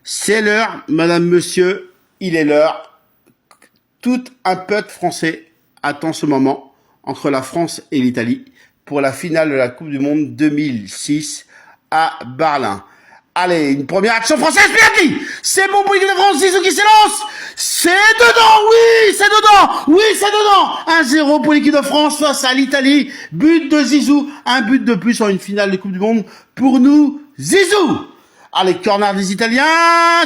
C'est l'heure, madame, monsieur, il est l'heure. Tout un peuple français attend ce moment entre la France et l'Italie pour la finale de la Coupe du Monde 2006 à Berlin. Allez, une première action française, Piatti. C'est bon pour l'équipe de France, Zizou qui s'élance. C'est dedans, oui, c'est dedans, oui, c'est dedans. 1-0 pour l'équipe de France face à l'Italie. But de Zizou, un but de plus en une finale de Coupe du Monde pour nous, Zizou. Allez, corner des Italiens,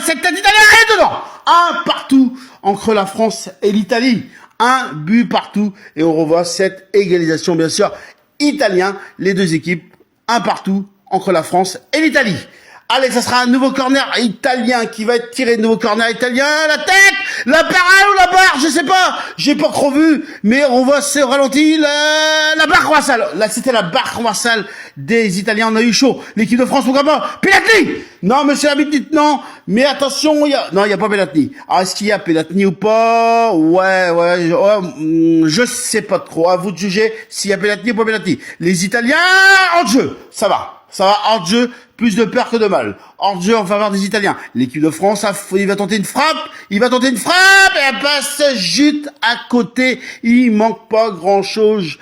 cette tête italienne est dedans. Un partout entre la France et l'Italie. Un but partout et on revoit cette égalisation, bien sûr, italien. Les deux équipes, un partout entre la France et l'Italie. Allez, ça sera un nouveau corner italien qui va être tiré, nouveau corner italien, la tête, la parade ou la barre, je sais pas, j'ai pas trop vu, mais on voit c'est au ralenti, la barre croissale. Là, c'était la barre croissale des Italiens, on a eu chaud. L'équipe de France, pourquoi pas? Pelatni! Non, monsieur l'arbitre, non, mais attention, il y a pas Pelatni. Alors, est-ce qu'il y a Pelatni ou pas? Je sais pas trop, à vous de juger s'il y a Pelatni ou pas Pelatni. Les Italiens, en jeu, ça va, hors jeu, plus de peur que de mal. Hors jeu en faveur des Italiens. L'équipe de France, il va tenter une frappe, et elle passe juste à côté. Il manque pas grand chose.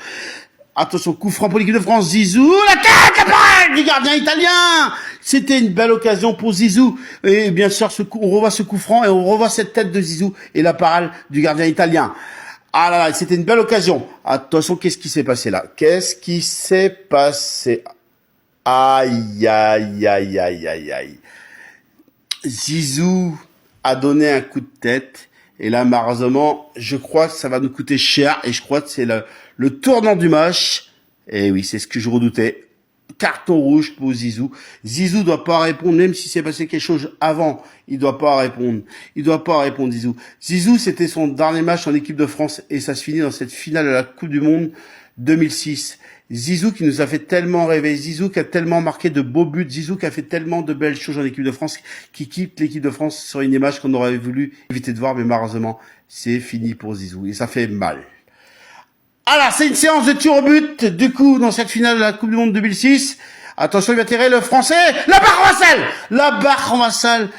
Attention, coup franc pour l'équipe de France, Zizou, la tête, la parade du gardien italien. C'était une belle occasion pour Zizou. Et bien sûr, on revoit ce coup franc et on revoit cette tête de Zizou et la parade du gardien italien. Ah là là, c'était une belle occasion. Attention, qu'est-ce qui s'est passé là? Qu'est-ce qui s'est passé? Aïe, aïe, aïe, aïe, aïe, aïe. Zizou a donné un coup de tête. Et là, malheureusement, je crois que ça va nous coûter cher. Et je crois que c'est le tournant du match. Et oui, c'est ce que je redoutais. Carton rouge pour Zizou. Zizou doit pas répondre, même si c'est passé quelque chose avant. Il doit pas répondre. Zizou. Zizou, c'était son dernier match en équipe de France. Et ça se finit dans cette finale de la Coupe du Monde 2006. Zizou qui nous a fait tellement rêver, Zizou qui a tellement marqué de beaux buts, Zizou qui a fait tellement de belles choses en équipe de France, qui quitte l'équipe de France sur une image qu'on aurait voulu éviter de voir, mais malheureusement, c'est fini pour Zizou et ça fait mal. Alors, c'est une séance de tir au but, du coup, dans cette finale de la Coupe du Monde 2006. Attention, il va tirer le français, la barre renversale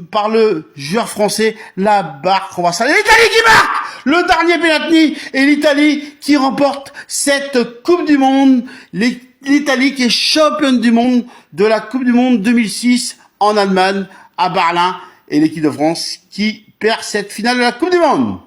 par le joueur français, la barre renversale. L'Italie qui marque! Le dernier Pelatni et l'Italie qui remporte cette Coupe du Monde. L'Italie qui est championne du monde de la Coupe du Monde 2006 en Allemagne, à Berlin. Et l'équipe de France qui perd cette finale de la Coupe du Monde.